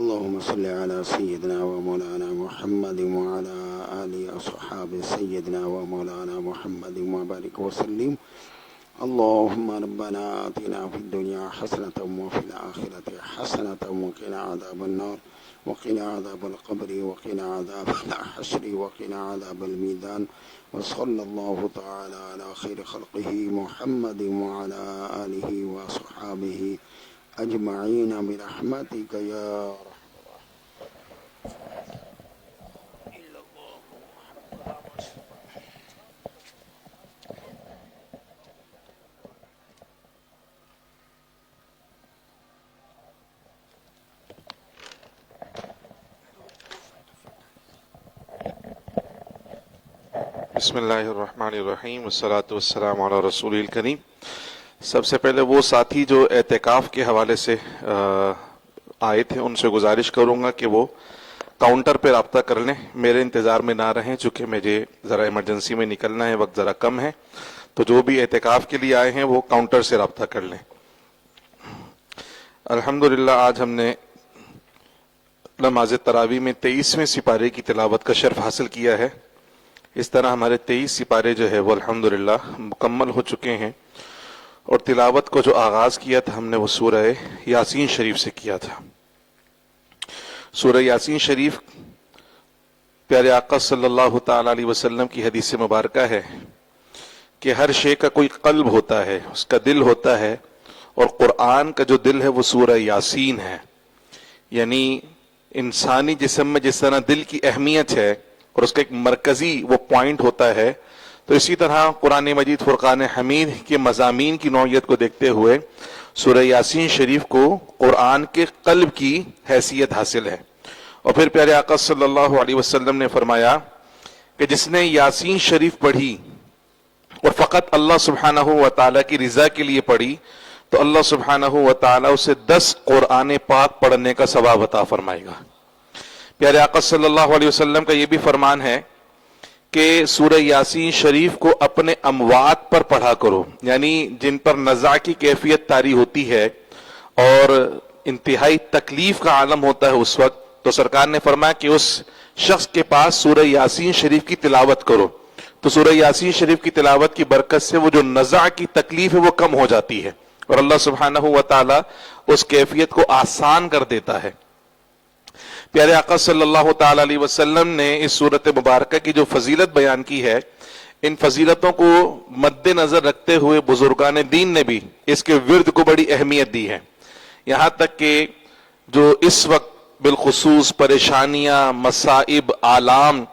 اللهم صل على سيدنا ومولانا محمد وعلى آله وصحبه سيدنا ومولانا محمد وبارك وسلم. اللهم ربنا آتنا في الدنيا حسنة وفي الآخرة حسنة وقنا عذاب النار وقنا عذاب القبر وقنا عذاب الحشر وقنا عذاب الميزان. وصلى الله تعالى على خير خلقه محمد وعلى آله وصحبه أجمعين برحمتك يا رحمة. بسم اللہ الرحمن الرحیم والصلاة والسلام علی رسول الکریم. سب سے پہلے وہ ساتھی جو اعتکاف کے حوالے سے آئے تھے ان سے گزارش کروں گا کہ وہ کاؤنٹر پہ رابطہ کر لیں، میرے انتظار میں نہ رہیں، چونکہ مجھے ذرا ایمرجنسی میں نکلنا ہے، وقت ذرا کم ہے. تو جو بھی اعتکاف کے لیے آئے ہیں وہ کاؤنٹر سے رابطہ کر لیں. الحمدللہ آج ہم نے نماز تراویح میں 23ویں سپارے کی تلاوت کا شرف حاصل کیا ہے. اس طرح ہمارے 23 سپارے جو ہے وہ الحمدللہ مکمل ہو چکے ہیں، اور تلاوت کو جو آغاز کیا تھا ہم نے وہ سورہ یاسین شریف سے کیا تھا. سورہ یاسین شریف پیارے آقا صلی اللہ تعالی علیہ وسلم کی حدیث مبارکہ ہے کہ ہر شے کا کوئی قلب ہوتا ہے، اس کا دل ہوتا ہے، اور قرآن کا جو دل ہے وہ سورہ یاسین ہے. یعنی انسانی جسم میں جس طرح دل کی اہمیت ہے اور اس کا ایک مرکزی وہ پوائنٹ ہوتا ہے، تو اسی طرح قرآن مجید فرقان حمید کے مضامین کی نوعیت کو دیکھتے ہوئے سورہ یاسین شریف کو قرآن کے قلب کی حیثیت حاصل ہے. اور پھر پیارے آقا صلی اللہ علیہ وسلم نے فرمایا کہ جس نے یاسین شریف پڑھی اور فقط اللہ سبحانہ و تعالیٰ کی رضا کے لیے پڑھی تو اللہ سبحانہ و تعالیٰ اسے 10 قرآن پاک پڑھنے کا ثواب عطا فرمائے گا. پیارے آقا صلی اللہ علیہ وسلم کا یہ بھی فرمان ہے کہ سورہ یاسین شریف کو اپنے اموات پر پڑھا کرو، یعنی جن پر نزع کی کیفیت طاری ہوتی ہے اور انتہائی تکلیف کا عالم ہوتا ہے اس وقت، تو سرکار نے فرمایا کہ اس شخص کے پاس سورہ یاسین شریف کی تلاوت کرو. تو سورہ یاسین شریف کی تلاوت کی برکت سے وہ جو نزع کی تکلیف ہے وہ کم ہو جاتی ہے، اور اللہ سبحانہ و تعالی اس کیفیت کو آسان کر دیتا ہے. پیارے آقا صلی اللہ تعالی علیہ وسلم نے اس سورت مبارکہ کی جو فضیلت بیان کی ہے، ان فضیلتوں کو مد نظر رکھتے ہوئے بزرگان دین نے بھی اس کے ورد کو بڑی اہمیت دی ہے. یہاں تک کہ جو اس وقت بالخصوص پریشانیاں، مصائب، آلام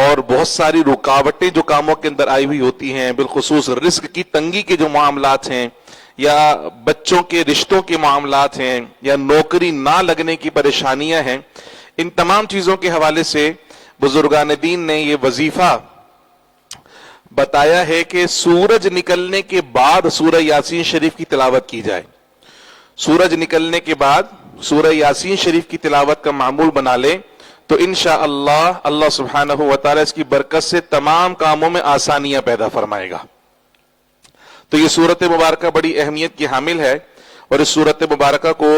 اور بہت ساری رکاوٹیں جو کاموں کے اندر آئی ہوئی ہوتی ہیں، بالخصوص رزق کی تنگی کے جو معاملات ہیں، یا بچوں کے رشتوں کے معاملات ہیں، یا نوکری نہ لگنے کی پریشانیاں ہیں، ان تمام چیزوں کے حوالے سے بزرگان دین نے یہ وظیفہ بتایا ہے کہ سورج نکلنے کے بعد سورہ یاسین شریف کی تلاوت کی جائے. سورج نکلنے کے بعد سورہ یاسین شریف کی تلاوت کا معمول بنا لے تو انشاءاللہ اللہ سبحانہ و تعالی اس کی برکت سے تمام کاموں میں آسانیاں پیدا فرمائے گا. تو یہ سورت مبارکہ بڑی اہمیت کی حامل ہے، اور اس سورت مبارکہ کو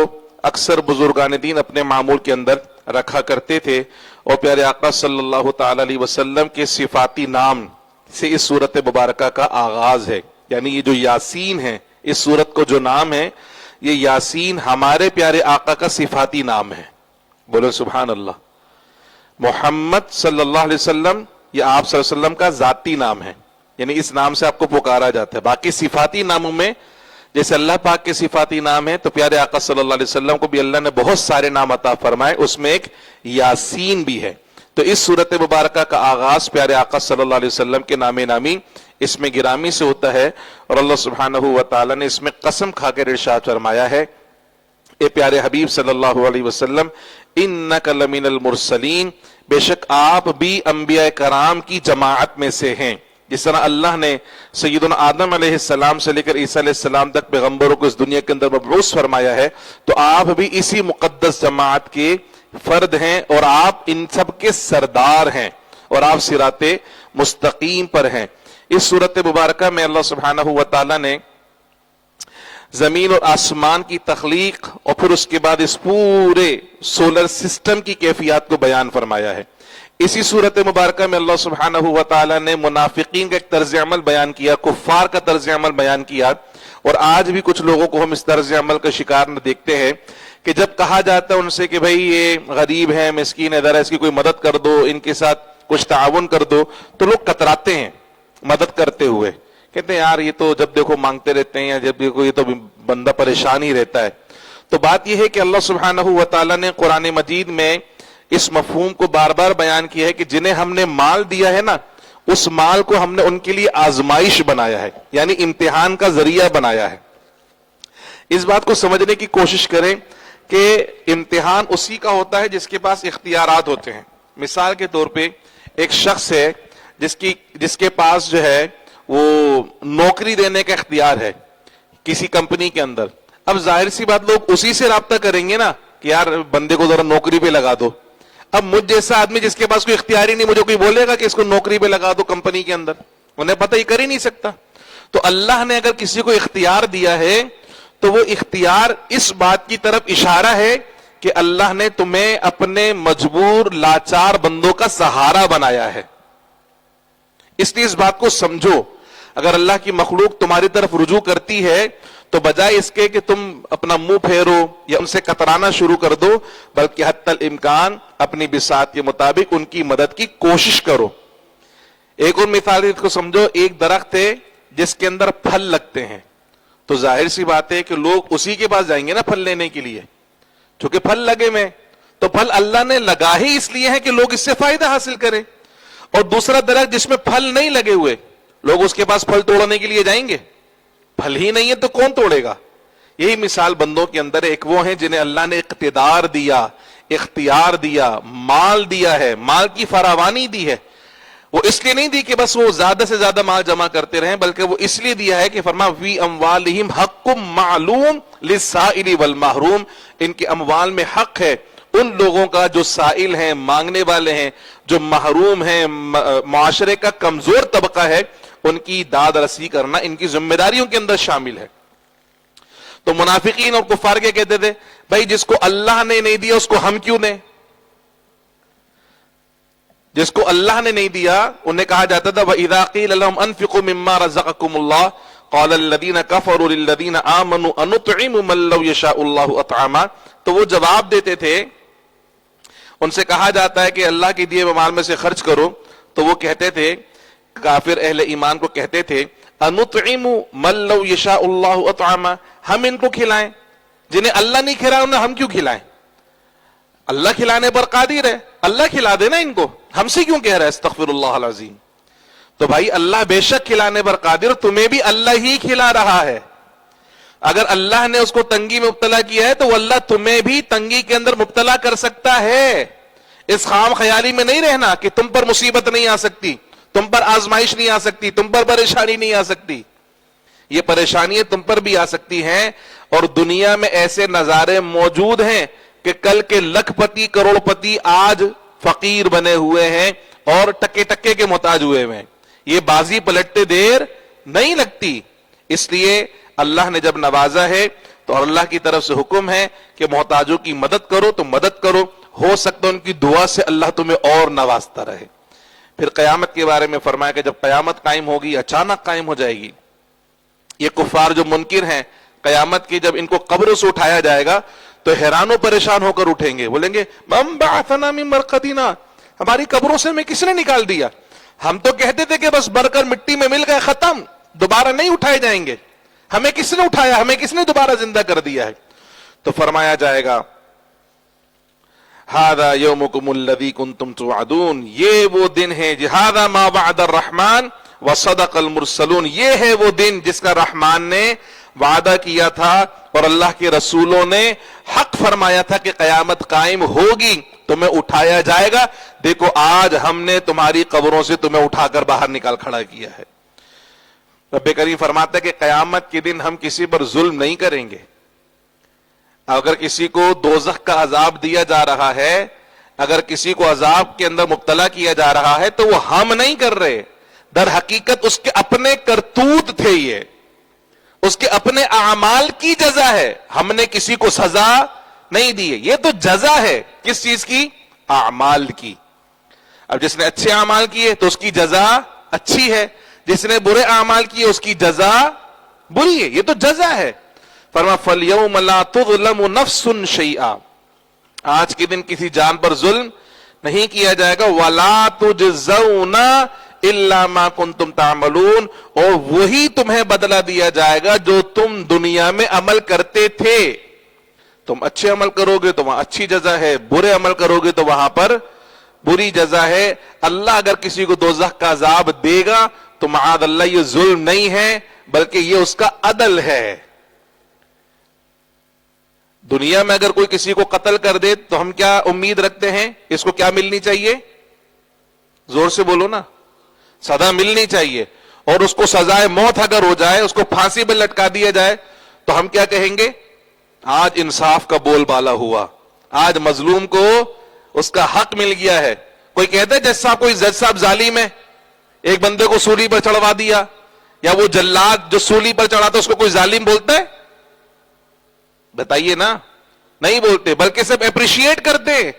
اکثر بزرگان دین اپنے معمول کے اندر رکھا کرتے تھے. اور پیارے آقا صلی اللہ تعالی علیہ وسلم کے صفاتی نام سے اس سورت مبارکہ کا آغاز ہے. یعنی یہ جو یاسین ہے، اس سورت کو جو نام ہے، یہ یاسین ہمارے پیارے آقا کا صفاتی نام ہے. بولو سبحان اللہ. محمد صلی اللہ علیہ وسلم یہ آپ صلی اللہ علیہ وسلم کا ذاتی نام ہے، یعنی اس نام سے آپ کو پکارا جاتا ہے. باقی صفاتی ناموں میں جیسے اللہ پاک کے صفاتی نام ہے، تو پیارے آقا صلی اللہ علیہ وسلم کو بھی اللہ نے بہت سارے نام عطا فرمائے، اس میں ایک یاسین بھی ہے. تو اس سورت مبارکہ کا آغاز پیارے آقا صلی اللہ علیہ وسلم کے نام نامی اس میں گرامی سے ہوتا ہے، اور اللہ سبحانہ و تعالی نے اس میں قسم کھا کر ارشاد فرمایا ہے، اے پیارے حبیب صلی اللہ علیہ وسلم، انک لمن المرسلین، بے شک آپ بھی انبیاء کرام کی جماعت میں سے ہیں. جس طرح اللہ نے سیدنا آدم علیہ السلام سے لے کر عیسیٰ علیہ السلام تک پیغمبروں کو اس دنیا کے اندر مبعوث فرمایا ہے، تو آپ بھی اسی مقدس جماعت کے فرد ہیں، اور آپ ان سب کے سردار ہیں، اور آپ صراط مستقیم پر ہیں. اس سورت مبارکہ میں اللہ سبحانہ و تعالی نے زمین اور آسمان کی تخلیق اور پھر اس کے بعد اس پورے سولر سسٹم کی کیفیات کو بیان فرمایا ہے. اسی صورت مبارکہ میں اللہ سبحانہ و تعالی نے منافقین کا ایک طرز عمل بیان کیا, کفار کا طرز عمل بیان کیا, اور آج بھی کچھ لوگوں کو ہم اس طرز عمل کا شکار نہ دیکھتے ہیں کہ جب کہا جاتا ہے ان سے کہ بھئی یہ غریب ہے, مسکین ہے, ذرا اس کی کوئی مدد کر دو, ان کے ساتھ کچھ تعاون کر دو, تو لوگ کتراتے ہیں مدد کرتے ہوئے, کہتے ہیں یار یہ تو جب دیکھو مانگتے رہتے ہیں, یا جب دیکھو یہ تو بندہ پریشان ہی رہتا ہے. تو بات یہ ہے کہ اللہ سبحانہ و تعالی نے قرآن مجید میں اس مفہوم کو بار بار بیان کیا ہے کہ جنہیں ہم نے مال دیا ہے نا, اس مال کو ہم نے ان کے لیے آزمائش بنایا ہے, یعنی امتحان کا ذریعہ بنایا ہے. اس بات کو سمجھنے کی کوشش کریں کہ امتحان اسی کا ہوتا ہے جس کے پاس اختیارات ہوتے ہیں. مثال کے طور پہ ایک شخص ہے جس کے پاس جو ہے وہ نوکری دینے کا اختیار ہے کسی کمپنی کے اندر. اب ظاہر سی بات لوگ اسی سے رابطہ کریں گے نا کہ یار بندے کو ذرا نوکری پہ لگا دو. اب مجھ جیسا آدمی جس کے پاس کوئی اختیار ہی نہیں, مجھے کوئی بولے گا کہ اس کو نوکری پہ لگا دو کمپنی کے اندر؟ انہیں پتہ ہی کر ہی نہیں سکتا. تو اللہ نے اگر کسی کو اختیار دیا ہے تو وہ اختیار اس بات کی طرف اشارہ ہے کہ اللہ نے تمہیں اپنے مجبور لاچار بندوں کا سہارا بنایا ہے. اس لیے اس بات کو سمجھو, اگر اللہ کی مخلوق تمہاری طرف رجوع کرتی ہے تو بجائے اس کے کہ تم اپنا منہ پھیرو یا ان سے کترانا شروع کر دو, بلکہ حتی الامکان اپنی بساط کے مطابق ان کی مدد کی کوشش کرو. ایک اور مثال اس کو سمجھو, ایک درخت ہے جس کے اندر پھل لگتے ہیں, تو ظاہر سی بات ہے کہ لوگ اسی کے پاس جائیں گے نا پھل لینے کے لیے, چونکہ پھل لگے میں, تو پھل اللہ نے لگا ہی اس لیے ہے کہ لوگ اس سے فائدہ حاصل کریں. اور دوسرا درخت جس میں پھل نہیں لگے ہوئے, لوگ اس کے پاس پھل توڑنے کے لیے جائیں گے؟ پھل ہی نہیں ہے تو کون توڑے گا؟ یہی مثال بندوں کے اندر ایک وہ ہیں جنہیں اللہ نے اقتدار دیا, اختیار دیا, مال دیا ہے, مال کی فراوانی دی ہے. وہ اس لیے نہیں دی کہ بس وہ زیادہ سے زیادہ مال جمع کرتے رہیں, بلکہ وہ اس لیے دیا ہے کہ فرما فی اموالہم حق معلوم للسائل والمحروم, ان کے اموال میں حق ہے ان لوگوں کا جو سائل ہیں, مانگنے والے ہیں, جو محروم ہیں, معاشرے کا کمزور طبقہ ہے, ان کی داد رسی کرنا ان کی ذمہ داریوں کے اندر شامل ہے. تو منافقین اور کفار کے کہتے تھے بھائی جس کو اللہ نے نہیں دیا اس کو ہم کیوں دیں؟ جس کو اللہ نے نہیں دیا انہیں کہا جاتا تھا وَإِذَا قِيلَ لَهُمْ أَنفِقُوا مِمَّا رَزَقَكُمُ اللَّهُ قَالَ الَّذِينَ كَفَرُوا لِلَّذِينَ آمَنُوا أَنُطْعِمُ مَن لَّوْ يَشَاءُ اللَّهُ أَطْعَمَهُ. تو وہ جواب دیتے تھے, ان سے کہا جاتا ہے کہ اللہ کے دیے ہوئے مال میں سے خرچ کرو, تو وہ کہتے تھے, کافر اہل ایمان کو کہتے تھے أَنُطْعِمُ مَن لَّوْ يَشَاءُ اللَّهُ أَطْعَمَهُ, ہم ان کو کھلائیں جنہیں اللہ نہیں کھلائے, انہیں ہم کیوں کھلائیں؟ اللہ کھلانے پر قادر ہے, اللہ کھلا دینا ان کو, ہم سے کیوں کہہ رہا ہے استغفر اللہ العظیم. تو بھائی اللہ بے شک کھلانے پر قادر, تمہیں بھی اللہ ہی کھلا رہا ہے. اگر اللہ نے اس کو تنگی میں مبتلا کیا ہے تو وہ اللہ تمہیں بھی تنگی کے اندر مبتلا کر سکتا ہے. اس خام خیالی میں نہیں رہنا کہ تم پر مصیبت نہیں آ سکتی, تم پر آزمائش نہیں آ سکتی, تم پر پریشانی نہیں آ سکتی. یہ پریشانیاں تم پر بھی آ سکتی ہیں, اور دنیا میں ایسے نظارے موجود ہیں کہ کل کے لکھ پتی کروڑ پتی آج فقیر بنے ہوئے ہیں اور ٹکے ٹکے کے محتاج ہوئے ہیں. یہ بازی پلٹتے دیر نہیں لگتی. اس لیے اللہ نے جب نوازا ہے تو اللہ کی طرف سے حکم ہے کہ محتاجوں کی مدد کرو, تو مدد کرو, ہو سکتا ہے ان کی دعا سے اللہ تمہیں اور نوازتا رہے. پھر قیامت کے بارے میں فرمایا کہ جب قیامت قائم ہوگی, اچانک قائم ہو جائے گی. یہ کفار جو منکر ہیں قیامت کی, جب ان کو قبروں سے اٹھایا جائے گا تو حیران و پریشان ہو کر اٹھیں گے, بولیں گے من بعثنا من مرقدنا, ہماری قبروں سے میں کس نے نکال دیا؟ ہم تو کہتے تھے کہ بس بھر کر مٹی میں مل گئے, ختم, دوبارہ نہیں اٹھائے جائیں گے. ہمیں کس نے اٹھایا, ہمیں کس نے دوبارہ زندہ کر دیا ہے؟ تو فرمایا جائے گا ھذا یومکم الذی کنتم توعدون, یہ وہ دن ہے, ھذا ما وعد الرحمن وصدق المرسلون, یہ ہے وہ دن جس کا رحمان نے وعدہ کیا تھا اور اللہ کے رسولوں نے حق فرمایا تھا کہ قیامت قائم ہوگی, تمہیں اٹھایا جائے گا. دیکھو آج ہم نے تمہاری قبروں سے تمہیں اٹھا کر باہر نکال کھڑا کیا ہے. رب کریم فرماتا ہے کہ قیامت کے دن ہم کسی پر ظلم نہیں کریں گے. اگر کسی کو دوزخ کا عذاب دیا جا رہا ہے, اگر کسی کو عذاب کے اندر مبتلا کیا جا رہا ہے, تو وہ ہم نہیں کر رہے, در حقیقت اس کے اپنے کرتوت تھے. یہ اس کے اپنے اعمال کی جزا ہے. ہم نے کسی کو سزا نہیں دی ہے, یہ تو جزا ہے. کس چیز کی؟ اعمال کی. اب جس نے اچھے اعمال کیے تو اس کی جزا اچھی ہے, جس نے برے اعمال کیے اس کی جزا بری ہے. یہ تو جزا ہے. فرما فَالْيَوْمَ لَا تُظْلَمُ نَفْسٌ شَيْئًا, آج کے دن کسی جان پر ظلم نہیں کیا جائے گا. وَلَا تُجْزَوْنَ إِلَّا مَا كُنْتُمْ تَعْمَلُونَ, اور وہی تمہیں بدلہ دیا جائے گا جو تم دنیا میں عمل کرتے تھے. تم اچھے عمل کرو گے تو وہاں اچھی جزا ہے, برے عمل کرو گے تو وہاں پر بری جزا ہے. اللہ اگر کسی کو دوزخ کا عذاب دے گا تو معاذ اللہ یہ ظلم نہیں ہے بلکہ یہ اس کا عدل ہے. دنیا میں اگر کوئی کسی کو قتل کر دے تو ہم کیا امید رکھتے ہیں؟ اس کو کیا ملنی چاہیے؟ زور سے بولو نا. سزا ملنی چاہیے. اور اس کو سزائے موت اگر ہو جائے, اس کو پھانسی پہ لٹکا دیا جائے تو ہم کیا کہیں گے؟ آج انصاف کا بول بالا ہوا, آج مظلوم کو اس کا حق مل گیا ہے. کوئی کہتا ہے جج صاحب, کوئی جج صاحب ظالم ہے, ایک بندے کو سولی پر چڑھوا دیا, یا وہ جلاد جو سولی پر چڑھا تھا اس کو کوئی ظالم بولتا ہے؟ بتائیے نا. نہیں بولتے, بلکہ سب اپریشیٹ کرتے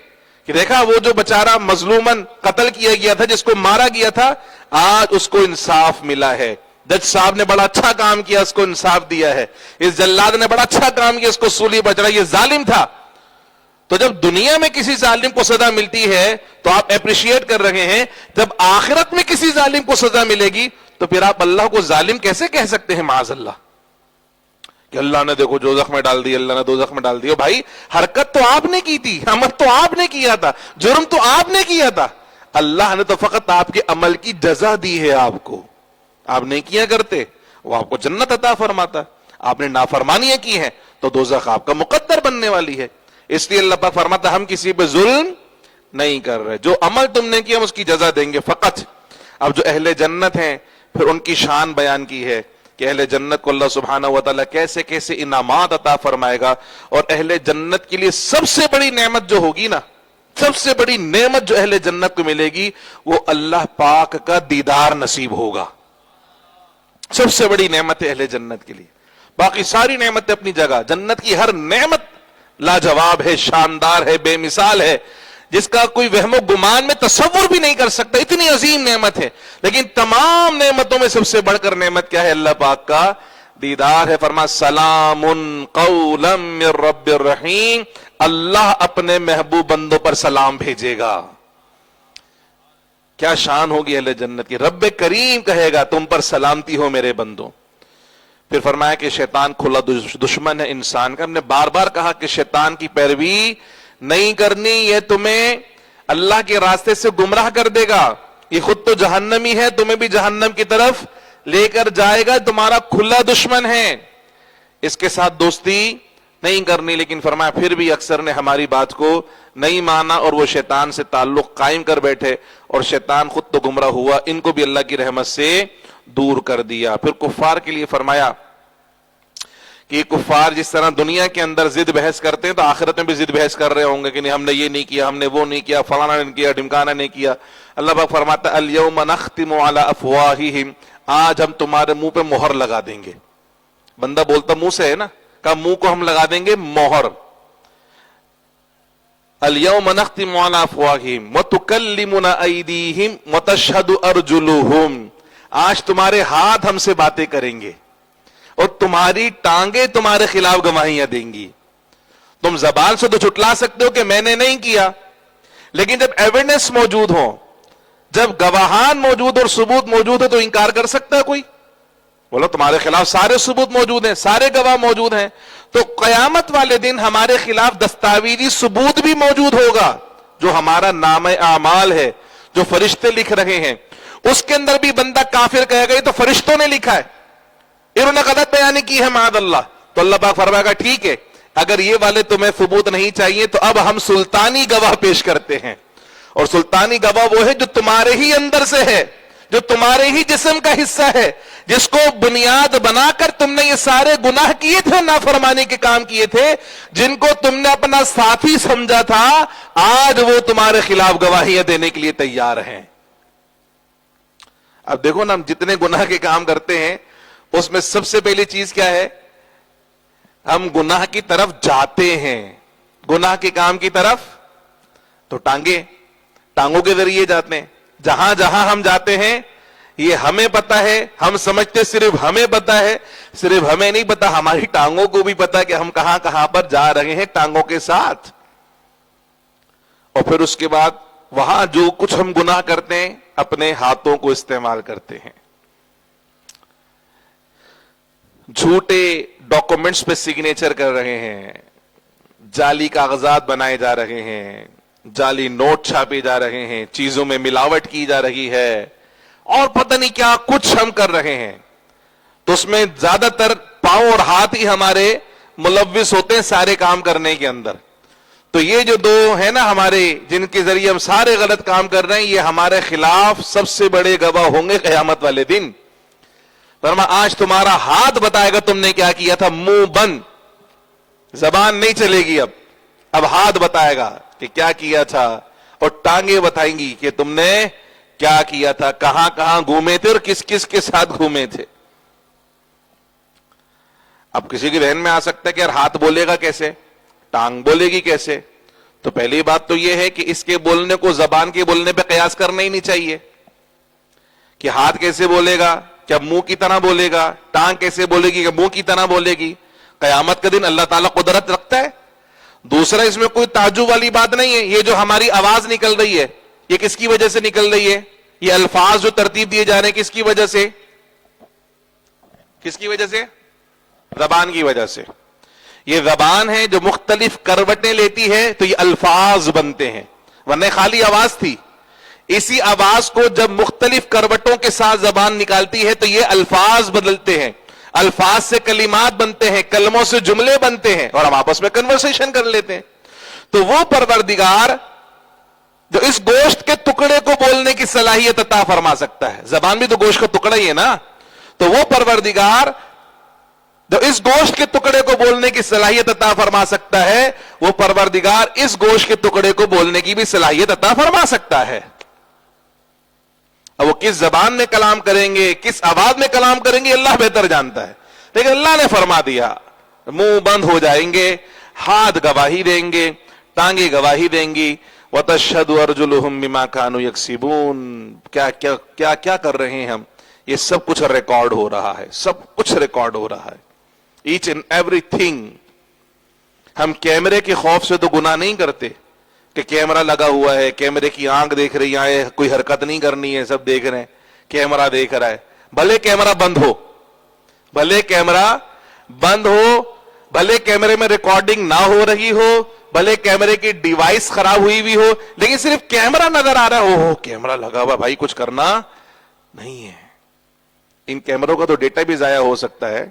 کہ دیکھا وہ جو بیچارہ مظلومن قتل کیا گیا تھا, جس کو مارا گیا تھا, آج اس کو انصاف ملا ہے. جج صاحب نے بڑا اچھا کام کیا, اس کو انصاف دیا ہے. اس جلاد نے بڑا اچھا کام کیا, اس کو سولی پر چڑھا, یہ ظالم تھا. تو جب دنیا میں کسی ظالم کو سزا ملتی ہے تو آپ اپریشیٹ کر رہے ہیں, جب آخرت میں کسی ظالم کو سزا ملے گی تو پھر آپ اللہ کو ظالم کیسے کہہ سکتے ہیں معاذ اللہ, کہ اللہ نے دیکھو دوزخ میں ڈال دی, اللہ نے دوزخ میں ڈال دیا. بھائی حرکت تو آپ نے کی تھی, عمل تو آپ نے کیا تھا, جرم تو آپ نے کیا تھا. اللہ نے تو فقط آپ کے عمل کی جزا دی ہے آپ کو. آپ نیکیاں کرتے وہ آپ کو جنت عطا فرماتا, آپ نے نافرمانیاں کی ہیں تو دوزخ آپ کا مقدر بننے والی ہے. اس لیے اللہ پاک فرماتا ہم کسی پہ ظلم نہیں کر رہے, جو عمل تم نے کیا اس کی جزا دیں گے فقط. اب جو اہل جنت ہیں پھر ان کی شان بیان کی ہے کہ اہل جنت کو اللہ سبحانہ و تعالیٰ کیسے کیسے انعامات عطا فرمائے گا. اور اہل جنت کے لیے سب سے بڑی نعمت جو ہوگی نا, سب سے بڑی نعمت جو اہل جنت کو ملے گی وہ اللہ پاک کا دیدار نصیب ہوگا. سب سے بڑی نعمت ہے اہل جنت کے لیے. باقی ساری نعمتیں اپنی جگہ, جنت کی ہر نعمت لاجواب ہے, شاندار ہے, بے مثال ہے, جس کا کوئی وہم و گمان میں تصور بھی نہیں کر سکتا, اتنی عظیم نعمت ہے. لیکن تمام نعمتوں میں سب سے بڑھ کر نعمت کیا ہے؟ اللہ پاک کا دیدار ہے. فرما سلام قولا من رب الرحیم, اللہ اپنے محبوب بندوں پر سلام بھیجے گا. کیا شان ہوگی اہل جنت کی, رب کریم کہے گا تم پر سلامتی ہو میرے بندوں. پھر فرمایا کہ شیطان کھلا دشمن ہے انسان کا. ہم نے بار بار کہا کہ شیطان کی پیروی نہیں کرنی, یہ تمہیں اللہ کے راستے سے گمراہ کر دے گا. یہ خود تو جہنمی ہے, تمہیں بھی جہنم کی طرف لے کر جائے گا, تمہارا کھلا دشمن ہے. اس کے ساتھ دوستی نہیں کرنی. لیکن فرمایا پھر بھی اکثر نے ہماری بات کو نہیں مانا اور وہ شیطان سے تعلق قائم کر بیٹھے, اور شیطان خود تو گمراہ ہوا, ان کو بھی اللہ کی رحمت سے دور کر دیا. پھر کفار کے لیے فرمایا کہ یہ کفار جس طرح دنیا کے اندر ضد بحث کرتے ہیں تو آخرت میں بھی ضد بحث کر رہے ہوں گے کہ نہیں ہم نے یہ نہیں کیا, ہم نے وہ نہیں کیا, فلانا نے کیا, ڈھمکانا نہیں کیا. اللہ پاک فرماتا ہے الیوم نختم علی افواہہم, آج ہم تمہارے منہ پہ مہر لگا دیں گے. بندہ بولتا منہ سے ہے نا, کہ منہ کو ہم لگا دیں گے مہر. الیوم نختم علی افواہہم وتکلمنا ایدیہم وتشہد ارجلہم, آج تمہارے ہاتھ ہم سے باتیں کریں گے اور تمہاری ٹانگیں تمہارے خلاف گواہیاں دیں گی. تم زبان سے تو جھٹلا سکتے ہو کہ میں نے نہیں کیا, لیکن جب ایویڈنس موجود ہو, جب گواہان موجود اور ثبوت موجود ہے تو انکار کر سکتا ہے کوئی؟ بولو تمہارے خلاف سارے ثبوت موجود ہیں, سارے گواہ موجود ہیں, تو قیامت والے دن ہمارے خلاف دستاویزی ثبوت بھی موجود ہوگا. جو ہمارا نام اعمال ہے, جو فرشتے لکھ رہے ہیں, اس کے اندر بھی بندہ کافر کہے گا یہ تو فرشتوں نے لکھا ہے, انہوں نے غلط بیانی کی ہے معاذ اللہ. تو اللہ پاک فرمائے گا ٹھیک ہے, اگر یہ والے تمہیں ثبوت نہیں چاہیے تو اب ہم سلطانی گواہ پیش کرتے ہیں. اور سلطانی گواہ وہ ہے جو تمہارے ہی اندر سے ہے, جو تمہارے ہی جسم کا حصہ ہے, جس کو بنیاد بنا کر تم نے یہ سارے گناہ کیے تھے, نافرمانی کے کام کیے تھے, جن کو تم نے اپنا ساتھی سمجھا تھا, آج وہ تمہارے خلاف گواہیاں دینے کے لیے تیار ہیں. اب دیکھو نا, ہم جتنے گناہ کے کام کرتے ہیں اس میں سب سے پہلی چیز کیا ہے؟ ہم گناہ کی طرف جاتے ہیں، گناہ کے کام کی طرف، تو ٹانگوں کے ذریعے جاتے ہیں. جہاں جہاں ہم جاتے ہیں یہ ہمیں پتا ہے، ہم سمجھتے صرف ہمیں پتا ہے، صرف ہمیں نہیں پتا، ہماری ٹانگوں کو بھی پتا کہ ہم کہاں کہاں پر جا رہے ہیں ٹانگوں کے ساتھ. اور پھر اس کے بعد وہاں جو کچھ ہم گناہ کرتے ہیں اپنے ہاتھوں کو استعمال کرتے ہیں. جھوٹے ڈاکومنٹس پہ سگنیچر کر رہے ہیں، جعلی کاغذات بنائے جا رہے ہیں، جعلی نوٹ چھاپے جا رہے ہیں، چیزوں میں ملاوٹ کی جا رہی ہے، اور پتہ نہیں کیا کچھ ہم کر رہے ہیں. تو اس میں زیادہ تر پاؤں اور ہاتھ ہی ہمارے ملوث ہوتے ہیں سارے کام کرنے کے اندر. تو یہ جو دو ہیں نا ہمارے، جن کے ذریعے ہم سارے غلط کام کر رہے ہیں، یہ ہمارے خلاف سب سے بڑے گواہ ہوں گے قیامت والے دن. فرما آج تمہارا ہاتھ بتائے گا تم نے کیا کیا تھا. منہ بند، زبان نہیں چلے گی، اب ہاتھ بتائے گا کہ کیا کیا تھا، اور ٹانگیں بتائیں گی کہ تم نے کیا کیا تھا، کہاں کہاں گھومے تھے اور کس کس کے ساتھ گھومے تھے. اب کسی کی ذہن میں آ سکتا ہے کہ یار ہاتھ بولے گا کیسے، ٹانگ بولے گی کیسے؟ تو پہلی بات تو یہ ہے کہ اس کے بولنے کو زبان کے بولنے پہ قیاس کرنا ہی نہیں چاہیے کہ ہاتھ کیسے بولے گا، کیا منہ کی طرح بولے گا، ٹانگ کیسے بولے گی، کیا منہ کی طرح بولے گی. قیامت کا دن اللہ تعالیٰ قدرت رکھتا ہے. دوسرا، اس میں کوئی تعجب والی بات نہیں ہے. یہ جو ہماری آواز نکل رہی ہے یہ کس کی وجہ سے نکل رہی ہے؟ یہ الفاظ جو ترتیب دیے جا رہے ہیں کس کی وجہ سے؟ کس کی وجہ سے؟ زبان کی وجہ سے. یہ زبان ہے جو مختلف کروٹیں لیتی ہے تو یہ الفاظ بنتے ہیں، ورنہ خالی آواز تھی. اسی آواز کو جب مختلف کروٹوں کے ساتھ زبان نکالتی ہے تو یہ الفاظ بدلتے ہیں، الفاظ سے کلمات بنتے ہیں، کلموں سے جملے بنتے ہیں، اور ہم آپس میں کنورسیشن کر لیتے ہیں. تو وہ پروردگار جو اس گوشت کے ٹکڑے کو بولنے کی صلاحیت عطا فرما سکتا ہے، زبان بھی تو گوشت کا ٹکڑا ہی ہے نا، تو وہ پروردگار جو اس گوشت کے ٹکڑے کو بولنے کی صلاحیت عطا فرما سکتا ہے، وہ پروردگار اس گوشت کے ٹکڑے کو بولنے کی بھی صلاحیت عطا فرما سکتا ہے. اب وہ کس زبان میں کلام کریں گے، کس آواز میں کلام کریں گے، اللہ بہتر جانتا ہے. لیکن اللہ نے فرما دیا منہ بند ہو جائیں گے، ہاتھ گواہی دیں گے، ٹانگیں گواہی دیں گی. وَتَشْهَدُ أَرْجُلُهُمْ بِمَا كَانُوا يَكْسِبُونَ. کیا کر رہے ہیں ہم، یہ سب کچھ ریکارڈ ہو رہا ہے، سب کچھ ریکارڈ ہو رہا ہے، ایچ اینڈ ایوری تھنگ. ہم کیمرے کے خوف سے تو گناہ نہیں کرتے کہ کیمرہ لگا ہوا ہے، کیمرے کی آنکھ دیکھ رہی ہے، کوئی حرکت نہیں کرنی ہے، سب دیکھ رہے ہیں، کیمرہ دیکھ رہا ہے. بھلے کیمرہ بند ہو، بھلے کیمرہ بند ہو، بھلے کیمرے میں ریکارڈنگ نہ ہو رہی ہو، بھلے کیمرے کی ڈیوائس خراب ہوئی بھی ہو، لیکن صرف کیمرہ نظر آ رہا ہے. اوہ کیمرہ لگا ہوا، بھائی کچھ کرنا نہیں ہے. ان کیمروں کا تو ڈیٹا بھی ضائع ہو سکتا ہے،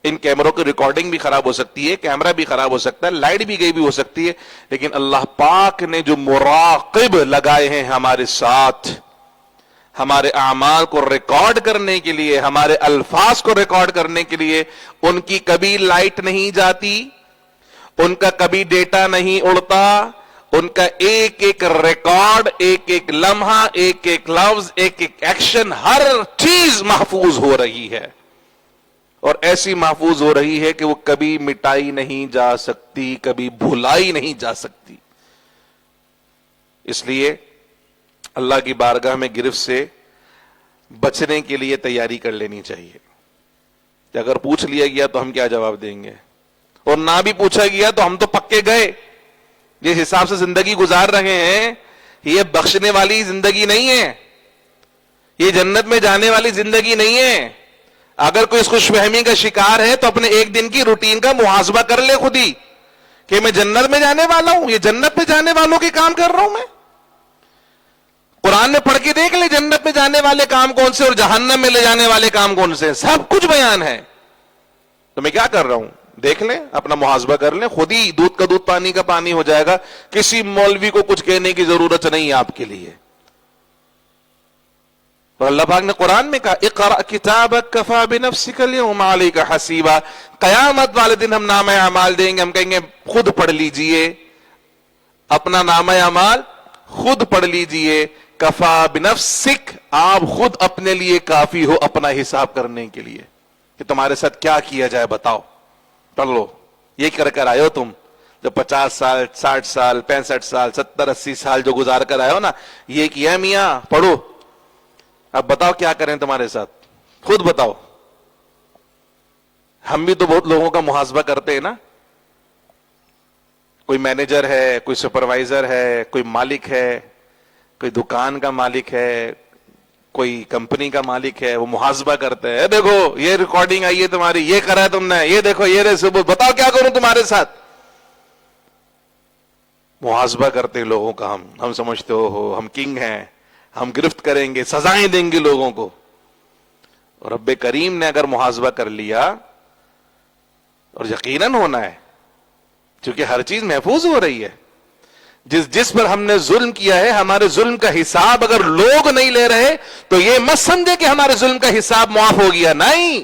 ان کیمروں کی ریکارڈنگ بھی خراب ہو سکتی ہے، کیمرہ بھی خراب ہو سکتا ہے، لائٹ بھی گئی بھی ہو سکتی ہے، لیکن اللہ پاک نے جو مراقب لگائے ہیں ہمارے ساتھ، ہمارے اعمال کو ریکارڈ کرنے کے لیے، ہمارے الفاظ کو ریکارڈ کرنے کے لیے، ان کی کبھی لائٹ نہیں جاتی، ان کا کبھی ڈیٹا نہیں اڑتا، ان کا ایک ایک ریکارڈ، ایک ایک لمحہ، ایک ایک لفظ، ایک ایک ایکشن، ہر چیز محفوظ ہو رہی ہے، اور ایسی محفوظ ہو رہی ہے کہ وہ کبھی مٹائی نہیں جا سکتی، کبھی بھلائی نہیں جا سکتی. اس لیے اللہ کی بارگاہ میں گرفت سے بچنے کے لیے تیاری کر لینی چاہیے کہ اگر پوچھ لیا گیا تو ہم کیا جواب دیں گے، اور نہ بھی پوچھا گیا تو ہم تو پکے گئے. جس حساب سے زندگی گزار رہے ہیں یہ بخشنے والی زندگی نہیں ہے، یہ جنت میں جانے والی زندگی نہیں ہے. اگر کوئی اس خوش فہمی کا شکار ہے تو اپنے ایک دن کی روٹین کا محاسبہ کر لے خود ہی کہ میں جنت میں جانے والا ہوں، یہ جنت میں جانے والوں کے کام کر رہا ہوں. میں قرآن میں پڑھ کے دیکھ لے جنت میں جانے والے کام کون سے اور جہنم میں لے جانے والے کام کون سے، سب کچھ بیان ہے. تو میں کیا کر رہا ہوں، دیکھ لیں، اپنا محاسبہ کر لیں، خود ہی دودھ کا دودھ پانی کا پانی ہو جائے گا. کسی مولوی کو کچھ کہنے کی ضرورت نہیں ہے آپ کے لیے. اور اللہ پاک نے قرآن میں کہا اقرأ کتابک کفا بنفسک اليوم علیک حسیبا. قیامت والے دن ہم نامہ اعمال دیں گے، ہم کہیں گے خود پڑھ لیجئے، اپنا نامہ اعمال خود پڑھ لیجئے. کفا بنفسک، آپ خود اپنے لیے کافی ہو اپنا حساب کرنے کے لیے. کہ تمہارے ساتھ کیا کیا جائے بتاؤ، پڑھ لو. یہ کر آئے ہو تم جو 50 سال 60 سال 65 سال 70 80 سال جو گزار کر آئے ہو نا، یہ کیا میاں، پڑھو. اب بتاؤ کیا کریں تمہارے ساتھ، خود بتاؤ. ہم بھی تو بہت لوگوں کا محاسبہ کرتے ہیں نا. کوئی مینیجر ہے، کوئی سپروائزر ہے، کوئی مالک ہے، کوئی دکان کا مالک ہے، کوئی کمپنی کا مالک ہے، وہ محاسبہ کرتے ہیں. دیکھو یہ ریکارڈنگ آئی ہے تمہاری، یہ کرا ہے تم نے، یہ دیکھو یہ رہے ثبوت، بتاؤ کیا کروں تمہارے ساتھ. محاسبہ کرتے ہیں لوگوں کا. ہم سمجھتے ہو ہم کنگ ہیں، ہم گرفت کریں گے، سزائیں دیں گے لوگوں کو. اور رب کریم نے اگر محاسبہ کر لیا، اور یقیناً ہونا ہے کیونکہ ہر چیز محفوظ ہو رہی ہے، جس پر ہم نے ظلم کیا ہے، ہمارے ظلم کا حساب اگر لوگ نہیں لے رہے تو یہ مت سمجھے کہ ہمارے ظلم کا حساب معاف ہو گیا. نہیں،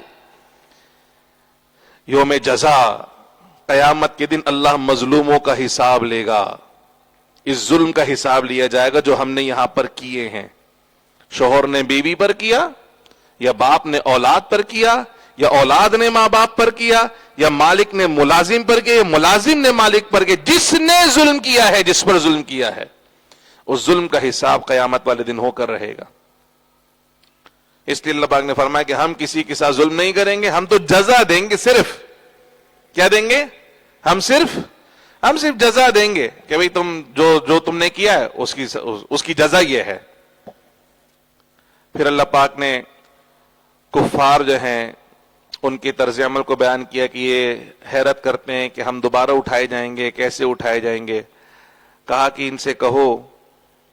یوم جزا، قیامت کے دن اللہ مظلوموں کا حساب لے گا. اس ظلم کا حساب لیا جائے گا جو ہم نے یہاں پر کیے ہیں. شوہر نے بیوی پر کیا، یا باپ نے اولاد پر کیا، یا اولاد نے ماں باپ پر کیا، یا مالک نے ملازم پر کیا، یا ملازم نے مالک پر کیا. جس نے ظلم کیا ہے، جس پر ظلم کیا ہے، اس ظلم کا حساب قیامت والے دن ہو کر رہے گا. اس لیے اللہ پاک نے فرمایا کہ ہم کسی کے ساتھ ظلم نہیں کریں گے، ہم تو جزا دیں گے. صرف کیا دیں گے؟ ہم صرف جزا دیں گے کہ بھئی تم جو تم نے کیا ہے اس کی جزا یہ ہے. پھر اللہ پاک نے کفار جو ہیں ان کے طرز عمل کو بیان کیا کہ یہ حیرت کرتے ہیں کہ ہم دوبارہ اٹھائے جائیں گے، کیسے اٹھائے جائیں گے. کہا کہ ان سے کہو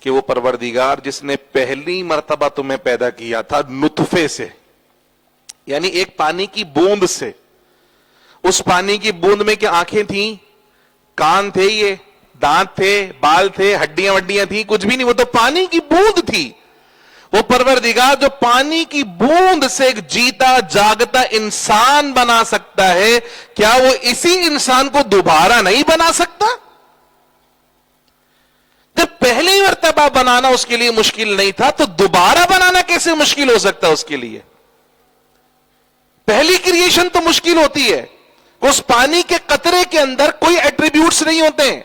کہ وہ پروردگار جس نے پہلی مرتبہ تمہیں پیدا کیا تھا نطفے سے، یعنی ایک پانی کی بوند سے. اس پانی کی بوند میں کیا آنکھیں تھیں، کان تھے، یہ دانت تھے، بال تھے، ہڈیاں وڈیاں تھیں؟ کچھ بھی نہیں، وہ تو پانی کی بوند تھی. وہ پروردگار جو پانی کی بوند سے ایک جیتا جاگتا انسان بنا سکتا ہے، کیا وہ اسی انسان کو دوبارہ نہیں بنا سکتا؟ جب پہلی مرتبہ بنانا اس کے لیے مشکل نہیں تھا تو دوبارہ بنانا کیسے مشکل ہو سکتا ہے اس کے لیے؟ پہلی کریشن تو مشکل ہوتی ہے. اس پانی کے قطرے کے اندر کوئی ایٹریبیوٹس نہیں ہوتے ہیں،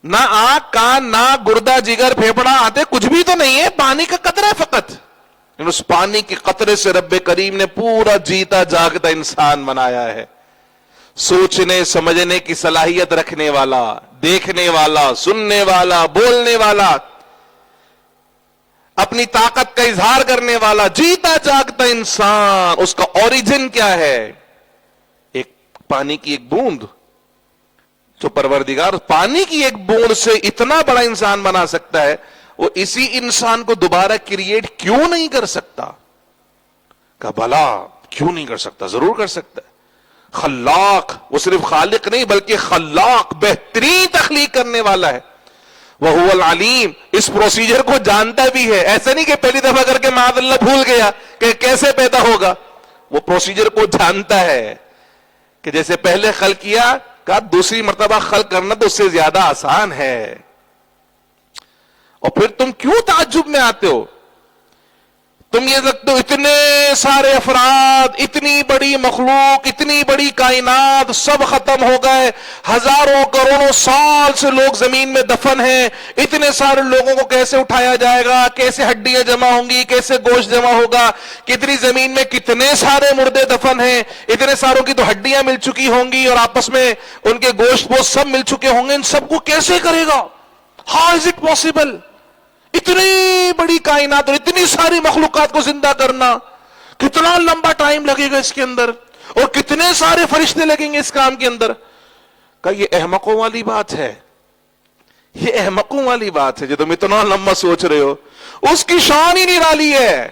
نہ آنکھ کان نہ گردہ جگر پھیپڑا آتے، کچھ بھی تو نہیں ہے، پانی کا قطرہ فقط. اس پانی کے قطرے سے رب کریم نے پورا جیتا جاگتا انسان بنایا ہے. سوچنے سمجھنے کی صلاحیت رکھنے والا، دیکھنے والا، سننے والا، بولنے والا، اپنی طاقت کا اظہار کرنے والا، جیتا جاگتا انسان. اس کا اوریجن کیا ہے؟ ایک پانی کی ایک بوند. جو پروردگار پانی کی ایک بوند سے اتنا بڑا انسان بنا سکتا ہے، وہ اسی انسان کو دوبارہ کریٹ کیوں نہیں کر سکتا؟ کہا بھلا کیوں نہیں کر سکتا؟ ضرور کر سکتا ہے. خلاق، وہ صرف خالق نہیں بلکہ خلاق، بہترین تخلیق کرنے والا ہے. وَهُوَ الْعَلِيمُ، اس پروسیجر کو جانتا بھی ہے. ایسا نہیں کہ پہلی دفعہ کر کے معاذ اللہ بھول گیا کہ کیسے پیدا ہوگا. وہ پروسیجر کو جانتا ہے کہ جیسے پہلے خلق کیا، کہا دوسری مرتبہ خلق کرنا تو اس سے زیادہ آسان ہے. اور پھر تم کیوں تعجب میں آتے ہو؟ تم یہ لگتے ہو اتنے سارے افراد، اتنی بڑی مخلوق، اتنی بڑی کائنات، سب ختم ہو گئے، ہزاروں کروڑوں سال سے لوگ زمین میں دفن ہیں، اتنے سارے لوگوں کو کیسے اٹھایا جائے گا؟ کیسے ہڈیاں جمع ہوں گی؟ کیسے گوشت جمع ہوگا؟ کتنی زمین میں کتنے سارے مردے دفن ہیں، اتنے ساروں کی تو ہڈیاں مل چکی ہوں گی اور آپس میں ان کے گوشت وہ سب مل چکے ہوں گے. ان سب کو کیسے کرے گا؟ How is it possible? اتنی بڑی کائنات اور اتنی ساری مخلوقات کو زندہ کرنا، کتنا لمبا ٹائم لگے گا اس کے اندر، اور کتنے سارے فرشتے لگیں گے اس کام کے اندر. کہ یہ احمقوں والی بات ہے، یہ احمقوں والی بات ہے جو تم اتنا لمبا سوچ رہے ہو. اس کی شان ہی نرالی ہے.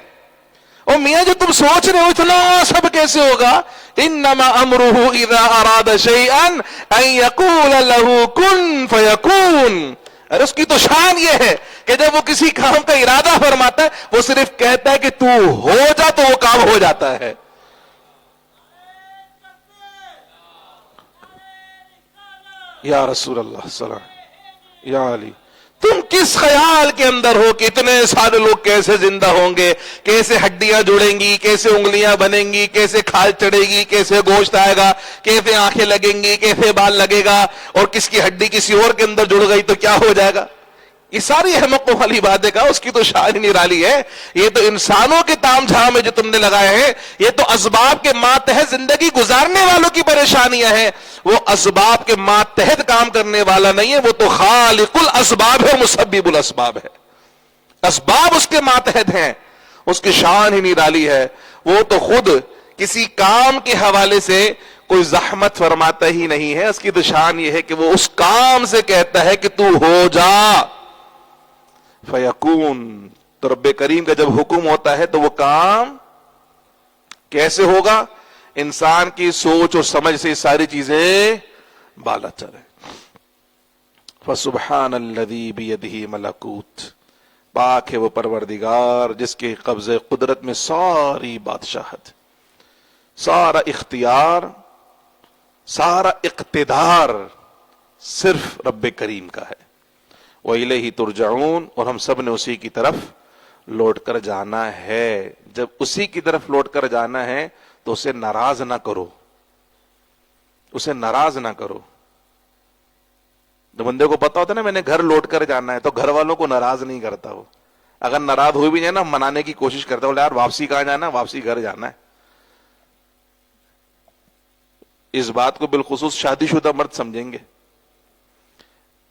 اور میاں جو تم سوچ رہے ہو اتنا سب کیسے ہوگا؟ انما امرہ اذا اراد شیئا ان یقول له کن فیکون. اور اس کی تو شان یہ ہے کہ جب وہ کسی کام کا ارادہ فرماتا ہے، وہ صرف کہتا ہے کہ تو ہو جا تو وہ کام ہو جاتا ہے. یا رسول اللہ صلی اللہ یا علی. تم کس خیال کے اندر ہو کہ اتنے سارے لوگ کیسے زندہ ہوں گے، کیسے ہڈیاں جڑیں گی، کیسے انگلیاں بنیں گی، کیسے کھال چڑھے گی، کیسے گوشت آئے گا، کیسے آنکھیں لگیں گی، کیسے بال لگے گا، اور کس کی ہڈی کسی اور کے اندر جڑ گئی تو کیا ہو جائے گا؟ یہ ساری احمقوں والی باتیں کا اس کی تو شان ہی نرالی ہے. یہ تو انسانوں کے تام جھام میں جو تم نے لگائے ہیں، یہ تو اسباب کے ماتحت زندگی گزارنے والوں کی پریشانیاں ہیں. وہ اسباب کے ماتحت کام کرنے والا نہیں ہے، وہ تو خالق الاسباب ہے، مسبب الاسباب ہے. اسباب اس کے ماتحت ہیں، اس کی شان ہی نرالی ہے. وہ تو خود کسی کام کے حوالے سے کوئی زحمت فرماتا ہی نہیں ہے. اس کی تو شان یہ ہے کہ وہ اس کام سے کہتا ہے کہ تو ہو جا فیکون. تو رب کریم کا جب حکم ہوتا ہے تو وہ کام کیسے ہوگا؟ انسان کی سوچ اور سمجھ سے ساری چیزیں بالا چلے. فسبحان الذی بیدہ ملکوت. پاک ہے وہ پروردگار جس کے قبضے قدرت میں ساری بادشاہت، سارا اختیار، سارا اقتدار صرف رب کریم کا ہے. وَإِلَيْهِ تُرْجَعُونَ. اور ہم سب نے اسی کی طرف لوٹ کر جانا ہے. جب اسی کی طرف لوٹ کر جانا ہے تو اسے ناراض نہ کرو، اسے ناراض نہ کرو. تو بندے کو پتا ہوتا ہے نا میں نے گھر لوٹ کر جانا ہے، تو گھر والوں کو ناراض نہیں کرتا. وہ اگر ناراض ہوئی بھی جائے نا، منانے کی کوشش کرتا ہے، بولے یار واپسی کہاں جانا ہے؟ واپسی گھر جانا ہے. اس بات کو بالخصوص شادی شدہ مرد سمجھیں گے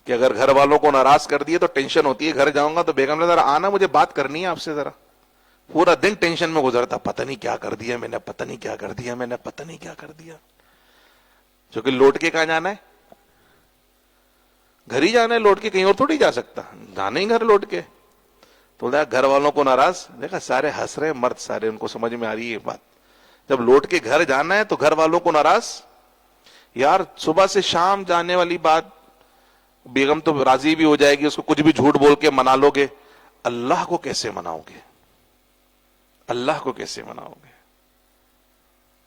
کہ اگر گھر والوں کو ناراض کر دیے تو ٹینشن ہوتی ہے. گھر جاؤں گا تو بیگم نے ذرا آنا، مجھے بات کرنی ہے آپ سے. ذرا پورا دن ٹینشن میں گزرتا، پتہ نہیں کیا کر دیا میں نے، پتہ نہیں کیا کر دیا میں نے، پتہ نہیں کیا کر دیا. کیونکہ لوٹ کے کہاں جانا ہے؟ گھر ہی جانا ہے. لوٹ کے کہیں اور تھوڑی جا سکتا، جانا ہی گھر لوٹ کے. تو گھر والوں کو ناراض دیکھا، سارے ہنس رہے مرد، سارے ان کو سمجھ میں آ رہی ہے بات. جب لوٹ کے گھر جانا ہے تو گھر والوں کو ناراض. یار صبح سے شام جانے والی بات، بیگم تو راضی بھی ہو جائے گی، اس کو کچھ بھی جھوٹ بول کے منا لو گے. اللہ کو کیسے مناؤ گے؟ اللہ کو کیسے مناؤ گے؟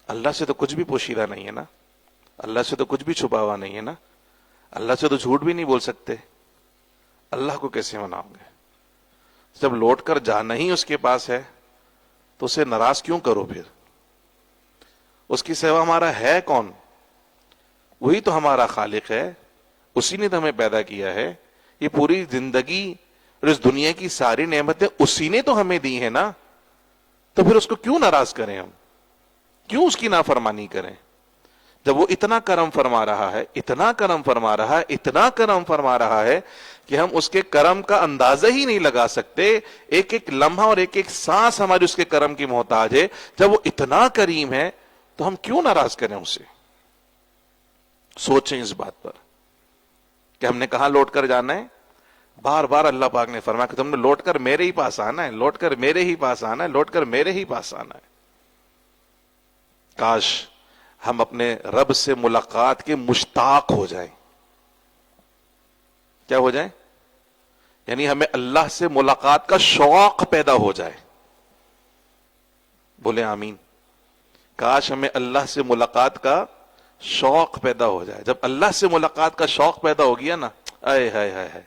اللہ سے تو کچھ بھی پوشیدہ نہیں ہے نا، اللہ سے تو کچھ بھی چھپا ہوا نہیں ہے نا، اللہ سے تو جھوٹ بھی نہیں بول سکتے. اللہ کو کیسے مناؤ گے؟ جب لوٹ کر جانا ہی اس کے پاس ہے تو اسے ناراض کیوں کرو؟ پھر اس کی سوا ہمارا ہے کون؟ وہی تو ہمارا خالق ہے، اسی نے تو ہمیں پیدا کیا ہے. یہ پوری زندگی اور اس دنیا کی ساری نعمتیں اسی نے تو ہمیں دی ہیں نا. تو پھر اس کو کیوں ناراض کریں ہم؟ کیوں اس کی نافرمانی کریں جب وہ اتنا کرم فرما رہا ہے، اتنا کرم فرما رہا ہے، اتنا کرم فرما رہا ہے کہ ہم اس کے کرم کا اندازہ ہی نہیں لگا سکتے. ایک ایک لمحہ اور ایک ایک سانس ہماری اس کے کرم کی محتاج ہے. جب وہ اتنا کریم ہے تو ہم کیوں ناراض کریں اسے؟ سوچیں اس بات پر کہ ہم نے کہاں لوٹ کر جانا ہے. بار بار اللہ پاک نے فرمایا کہ تم نے لوٹ کر میرے ہی پاس آنا ہے، لوٹ کر میرے ہی پاس آنا ہے، لوٹ کر میرے ہی پاس آنا ہے. کاش ہم اپنے رب سے ملاقات کے مشتاق ہو جائیں. کیا ہو جائیں؟ یعنی ہمیں اللہ سے ملاقات کا شوق پیدا ہو جائے. بولے آمین. کاش ہمیں اللہ سے ملاقات کا شوق پیدا ہو جائے. جب اللہ سے ملاقات کا شوق پیدا ہو گیا نا، اے ہائے ہائے ہائے،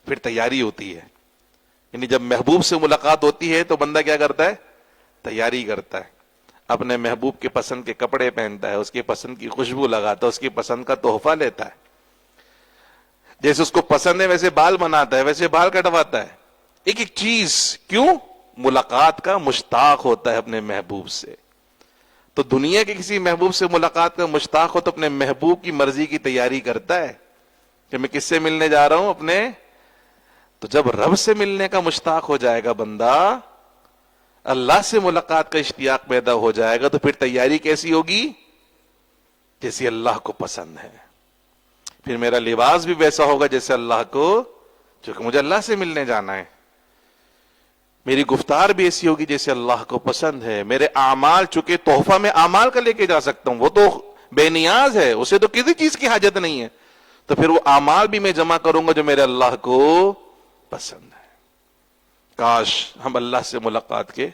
پھر تیاری ہوتی ہے. یعنی جب محبوب سے ملاقات ہوتی ہے تو بندہ کیا کرتا ہے؟ تیاری کرتا ہے. اپنے محبوب کے پسند کے کپڑے پہنتا ہے، اس کی پسند کی خوشبو لگاتا ہے، اس کی پسند کا تحفہ لیتا ہے. جیسے اس کو پسند ہے ویسے بال بناتا ہے، ویسے بال کٹواتا ہے. ایک ایک چیز. کیوں؟ ملاقات کا مشتاق ہوتا ہے اپنے محبوب سے. تو دنیا کے کسی محبوب سے ملاقات کا مشتاق ہو تو اپنے محبوب کی مرضی کی تیاری کرتا ہے کہ میں کس سے ملنے جا رہا ہوں؟ اپنے. تو جب رب سے ملنے کا مشتاق ہو جائے گا بندہ، اللہ سے ملاقات کا اشتیاق پیدا ہو جائے گا، تو پھر تیاری کیسی ہوگی؟ جیسی اللہ کو پسند ہے. پھر میرا لباس بھی ویسا ہوگا جیسے اللہ کو، چونکہ مجھے اللہ سے ملنے جانا ہے. میری گفتار بھی ایسی ہوگی جیسے اللہ کو پسند ہے. میرے اعمال، چونکہ تحفہ میں اعمال کا لے کے جا سکتا ہوں، وہ تو بے نیاز ہے، اسے تو کسی چیز کی حاجت نہیں ہے. تو پھر وہ اعمال بھی میں جمع کروں گا جو میرے اللہ کو پسند ہے. کاش ہم اللہ سے ملاقات کے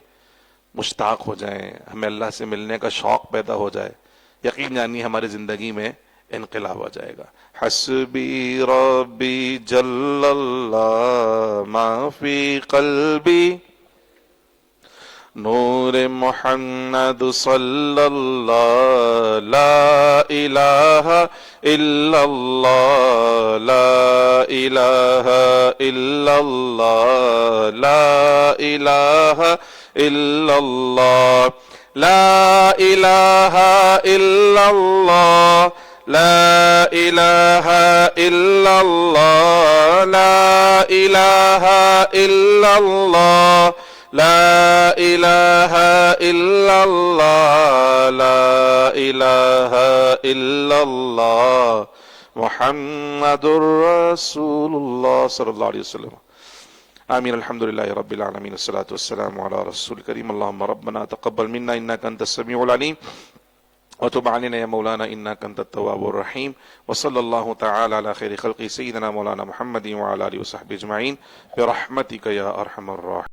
مشتاق ہو جائیں، ہمیں اللہ سے ملنے کا شوق پیدا ہو جائے. یقین جانیے ہماری زندگی میں انقلاب آ جائے گا. حسبی ربی جل اللہ ما فی قلبی نور محمد صلی اللہ لا الہ الا اللہ لا الہ الا اللہ لا الہ الا اللہ لا الہ الا اللہ لا الہ الا اللہ لا الہ الا اللہ لا الہ الا اللہ لا الہ الا اللہ محمد رسول اللہ صلی اللہ علیہ وسلم. آمین. الحمدللہ رب العالمین والصلاة والسلام علی رسول کریم. اللہم ربنا تقبل منا انکا انت السمیع العلیم وتب علينا يا مولانا إنك أنت التواب الرحيم. وصلى الله تعالى على خير خلق سيدنا مولانا محمد وعلى آله وصحبه أجمعين برحمتك يا أرحم الراحمين.